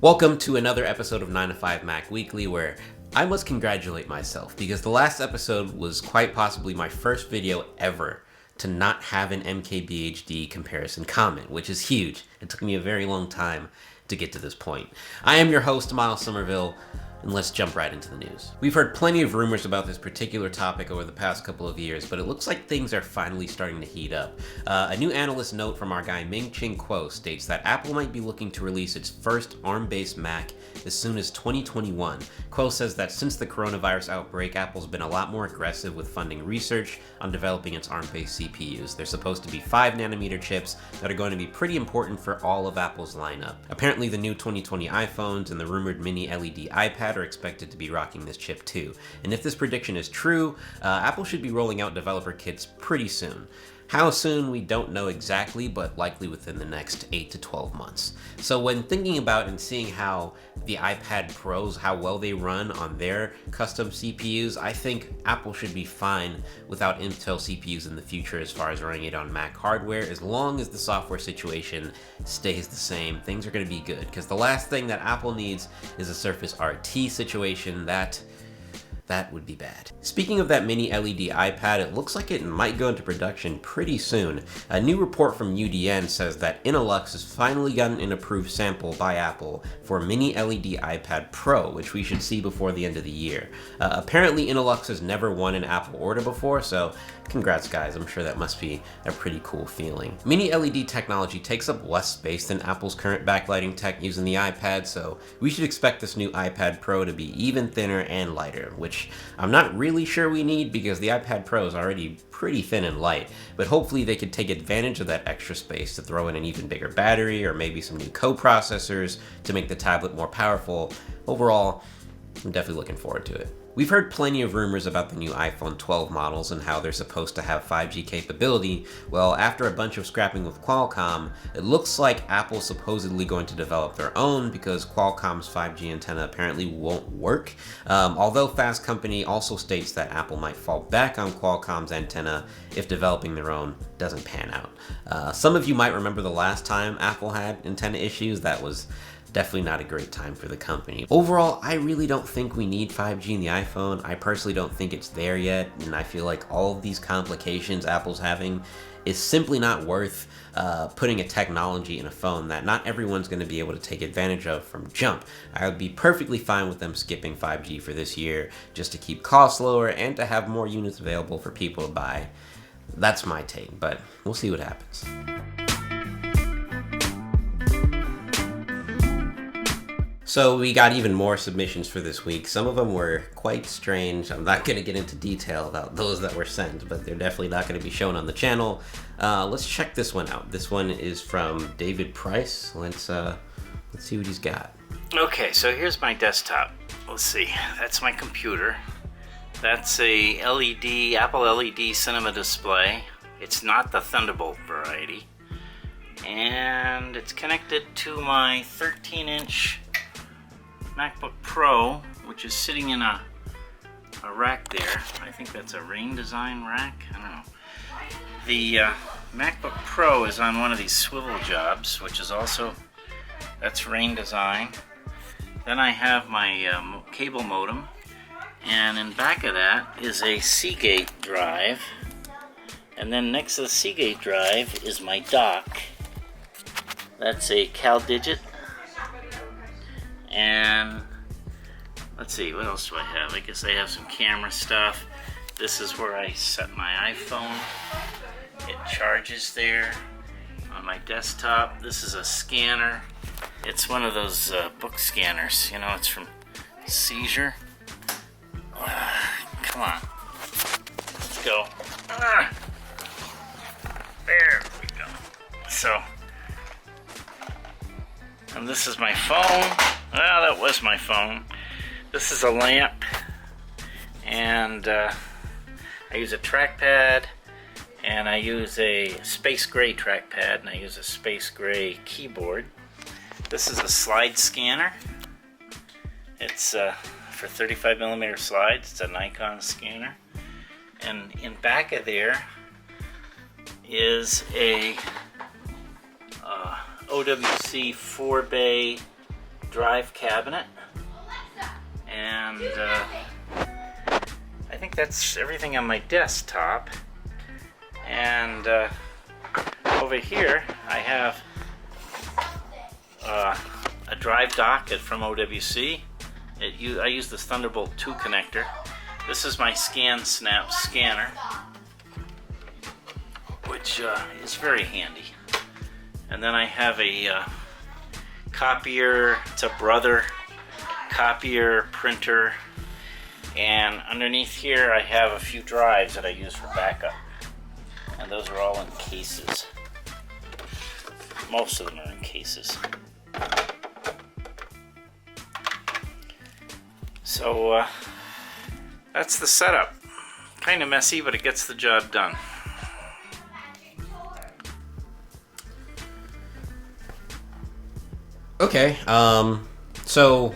Welcome to another episode of 9to5Mac Weekly, where I must congratulate myself because the last episode was quite possibly my first video ever to not have an MKBHD comparison comment, which is huge. It took me a very long time to get to this point. I am your host, Miles Somerville, and let's jump right into the news. We've heard plenty of rumors about this particular topic over the past couple of years, but it looks like things are finally starting to heat up. A new analyst note from our guy Ming-Ching Kuo states that Apple might be looking to release its first ARM-based Mac as soon as 2021. Kuo says that since the coronavirus outbreak, Apple's been a lot more aggressive with funding research on developing its ARM-based CPUs. They're supposed to be 5nm chips that are going to be pretty important for all of Apple's lineup. Apparently the new 2020 iPhones and the rumored mini LED iPad are expected to be rocking this chip too. And if this prediction is true, Apple should be rolling out developer kits pretty soon. How soon, we don't know exactly, but likely within the next 8 to 12 months. So when thinking about and seeing how the iPad Pros, how well they run on their custom CPUs, I think Apple should be fine without Intel CPUs in the future as far as running it on Mac hardware. As long as the software situation stays the same, things are going to be good. Because the last thing that Apple needs is a Surface RT situation. That would be bad. Speaking of that mini LED iPad, it looks like it might go into production pretty soon. A new report from UDN says that Innolux has finally gotten an approved sample by Apple for mini LED iPad Pro, which we should see before the end of the year. Apparently Innolux has never won an Apple order before, so congrats guys, I'm sure that must be a pretty cool feeling. Mini LED technology takes up less space than Apple's current backlighting tech using the iPad, so we should expect this new iPad Pro to be even thinner and lighter, which I'm not really sure we need because the iPad Pro is already pretty thin and light, but hopefully they could take advantage of that extra space to throw in an even bigger battery or maybe some new co-processors to make the tablet more powerful. Overall, I'm definitely looking forward to it. We've heard plenty of rumors about the new iPhone 12 models and how they're supposed to have 5G capability. Well, after a bunch of scrapping with Qualcomm, it looks like Apple's supposedly going to develop their own because Qualcomm's 5G antenna apparently won't work. Although Fast Company also states that Apple might fall back on Qualcomm's antenna if developing their own doesn't pan out. Some of you might remember the last time Apple had antenna issues. That was definitely not a great time for the company. Overall, I really don't think we need 5G in the iPhone. I personally don't think it's there yet, and I feel like all of these complications Apple's having is simply not worth putting a technology in a phone that not everyone's going to be able to take advantage of from jump. I would be perfectly fine with them skipping 5G for this year just to keep costs lower and to have more units available for people to buy. That's my take, but we'll see what happens. So we got even more submissions for this week. Some of them were quite strange. I'm not going to get into detail about those that were sent, but they're definitely not going to be shown on the channel. Let's check this one out. This one is from David Price. Let's see what he's got. Okay, so here's my desktop. Let's see. That's my computer. That's a Apple LED cinema display. It's not the Thunderbolt variety. And it's connected to my 13-inch MacBook Pro, which is sitting in a rack there. I think that's a Rain Design rack. I don't know. The MacBook Pro is on one of these swivel jobs, which is also, that's Rain Design. Then I have my cable modem, and in back of that is a Seagate drive. And then next to the Seagate drive is my dock. That's a CalDigit. And let's see, what else do I have? I guess I have some camera stuff. This is where I set my iPhone. It charges there on my desktop. This is a scanner. It's one of those book scanners. You know, it's from Seizure. Come on. Let's go. There we go. So, and this is my phone. Well, that was my phone. This is a lamp, and I use a trackpad, and I use a space gray trackpad, and I use a space gray keyboard. This is a slide scanner. It's for 35mm slides. It's a Nikon scanner. And in back of there is a OWC 4-bay drive cabinet, and I think that's everything on my desktop. And over here I have a drive dock from OWC. I use this Thunderbolt 2 connector. This is my ScanSnap scanner, which is very handy. And then I have a copier. It's a Brother copier printer. And underneath here I have a few drives that I use for backup. And those are all in cases. Most of them are in cases. So that's the setup. Kind of messy, but it gets the job done. Okay, so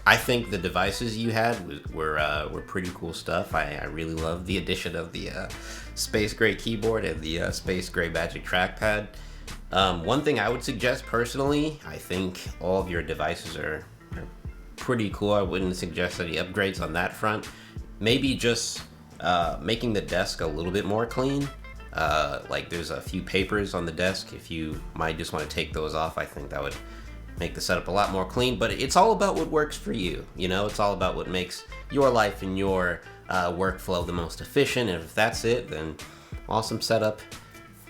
I think the devices you had were pretty cool stuff. I really love the addition of the space gray keyboard and the space gray Magic Trackpad. One thing I would suggest personally, I think all of your devices are pretty cool. I wouldn't suggest any upgrades on that front. Maybe just making the desk a little bit more clean. Like there's a few papers on the desk. If you might just want to take those off, I think that would make the setup a lot more clean. But it's all about what works for you. You know, it's all about what makes your life and your workflow the most efficient. And if that's it, then awesome setup.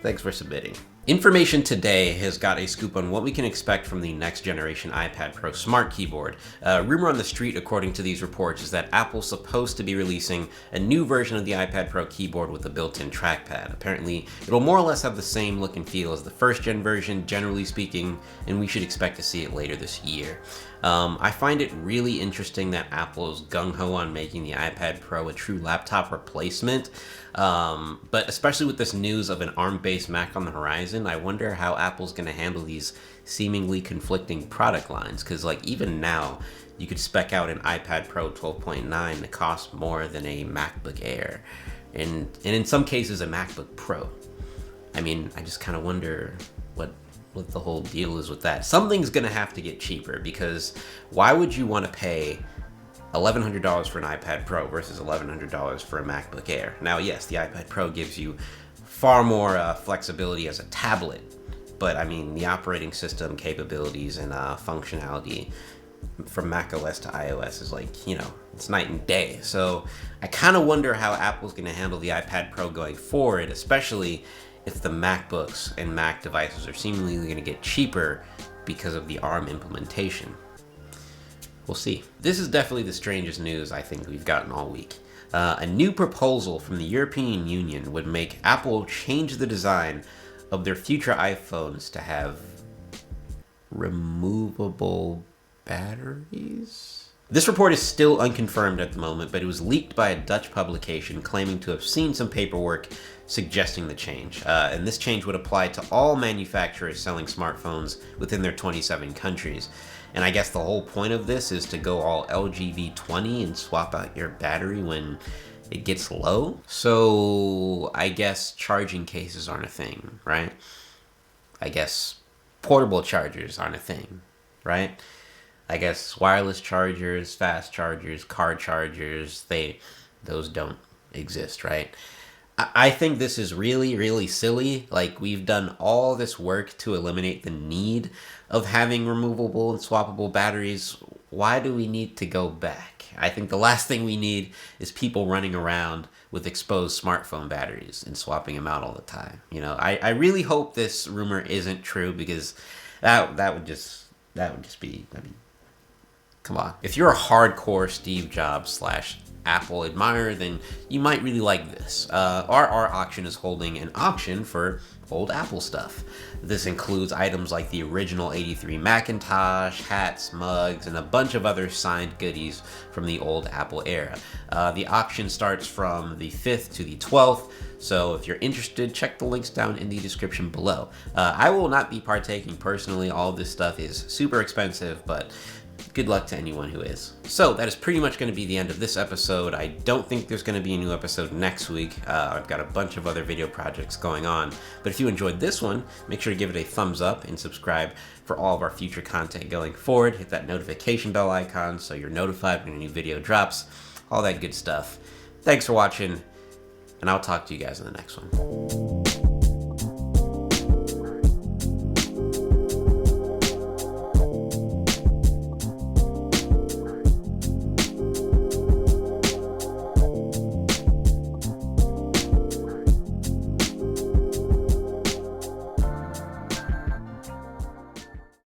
Thanks for submitting. Information Today has got a scoop on what we can expect from the next generation iPad Pro Smart Keyboard. Rumor on the street, according to these reports, is that Apple's supposed to be releasing a new version of the iPad Pro keyboard with a built-in trackpad. Apparently, it'll more or less have the same look and feel as the first-gen version, generally speaking, and we should expect to see it later this year. I find it really interesting that Apple is gung-ho on making the iPad Pro a true laptop replacement. But especially with this news of an ARM-based Mac on the horizon, I wonder how Apple's going to handle these seemingly conflicting product lines. Because like even now, you could spec out an iPad Pro 12.9 that costs more than a MacBook Air, and in some cases a MacBook Pro. I mean, I just kind of wonder what the whole deal is with that. Something's going to have to get cheaper, because why would you want to pay $1,100 for an iPad Pro versus $1,100 for a MacBook Air? Now, yes, the iPad Pro gives you far more flexibility as a tablet, but I mean, the operating system capabilities and functionality from macOS to iOS is like, you know, it's night and day. So I kind of wonder how Apple's going to handle the iPad Pro going forward, especially if the MacBooks and Mac devices are seemingly going to get cheaper because of the ARM implementation. We'll see. This is definitely the strangest news I think we've gotten all week. A new proposal from the European Union would make Apple change the design of their future iPhones to have removable batteries? This report is still unconfirmed at the moment, but it was leaked by a Dutch publication claiming to have seen some paperwork suggesting the change. And this change would apply to all manufacturers selling smartphones within their 27 countries. And I guess the whole point of this is to go all LGV20 and swap out your battery when it gets low. So I guess charging cases aren't a thing, right? I guess portable chargers aren't a thing, right? I guess wireless chargers, fast chargers, car chargers, those don't exist, right? I think this is really, really silly. Like, we've done all this work to eliminate the need of having removable and swappable batteries. Why do we need to go back? I think the last thing we need is people running around with exposed smartphone batteries and swapping them out all the time. You know, I really hope this rumor isn't true, because that would just be, I mean, come on. If you're a hardcore Steve Jobs / Apple admirer, then you might really like this. Our auction is holding an auction for old Apple stuff. This includes items like the original 83 Macintosh, hats, mugs, and a bunch of other signed goodies from the old Apple era. The auction starts from the 5th to the 12th, so if you're interested, check the links down in the description below. I will not be partaking personally. All of this stuff is super expensive, but good luck to anyone who is. So that is pretty much going to be the end of this episode. I don't think there's going to be a new episode next week. I've got a bunch of other video projects going on. But if you enjoyed this one, make sure to give it a thumbs up and subscribe for all of our future content going forward. Hit that notification bell icon so you're notified when a new video drops. All that good stuff. Thanks for watching, and I'll talk to you guys in the next one.